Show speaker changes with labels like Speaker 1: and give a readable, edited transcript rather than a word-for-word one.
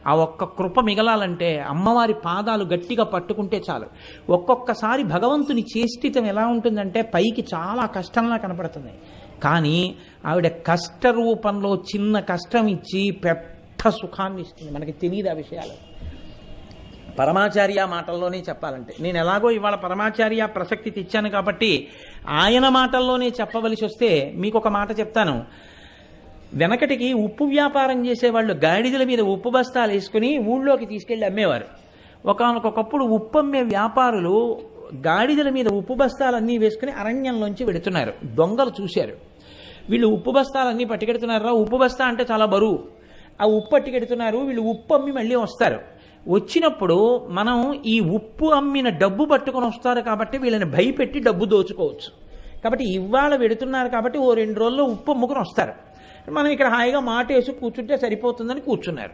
Speaker 1: ఆ ఒక్క కృప మిగలాలంటే అమ్మవారి పాదాలు గట్టిగా పట్టుకుంటే చాలు. ఒక్కొక్కసారి భగవంతుని చేష్టితం ఎలా ఉంటుందంటే పైకి చాలా కష్టంలా కనపడుతుంది, కానీ ఆవిడ కష్ట రూపంలో చిన్న కష్టం ఇచ్చి పెద్ద సుఖాన్ని ఇస్తుంది. మనకి తెలియదు ఆ విషయాలు. పరమాచార్య మాటల్లోనే చెప్పాలంటే, నేను ఎలాగో ఇవాళ పరమాచార్య ప్రసక్తి తెచ్చాను కాబట్టి ఆయన మాటల్లోనే చెప్పవలసి వస్తే మీకు ఒక మాట చెప్తాను. వెనకటికి ఉప్పు వ్యాపారం చేసేవాళ్ళు గాడిదల మీద ఉప్పు బస్తాలు వేసుకుని ఊళ్ళోకి తీసుకెళ్లి అమ్మేవారు. ఒకానొకప్పుడు ఉప్పు అమ్మే వ్యాపారులు గాడిదల మీద ఉప్పు బస్తాలన్నీ వేసుకుని అరణ్యంలోంచి వెడుతున్నారు. దొంగలు చూశారు, వీళ్ళు ఉప్పు బస్తాలన్నీ పట్టుకెడుతున్నారా, ఉప్పు బస్తా అంటే చాలా బరువు, ఆ ఉప్పు పట్టుకెడుతున్నారు, వీళ్ళు ఉప్పు అమ్మి మళ్ళీ వస్తారు. వచ్చినప్పుడు మనం ఈ ఉప్పు అమ్మిన డబ్బు పట్టుకొని వస్తారు కాబట్టి వీళ్ళని భయపెట్టి డబ్బు దోచుకోవచ్చు. కాబట్టి ఇవాళ వెడుతున్నారు కాబట్టి ఓ 2 రోజుల్లో ఉప్పు అమ్ముకుని వస్తారు, మనం ఇక్కడ హాయిగా మాట వేసి కూర్చుంటే సరిపోతుందని కూర్చున్నారు.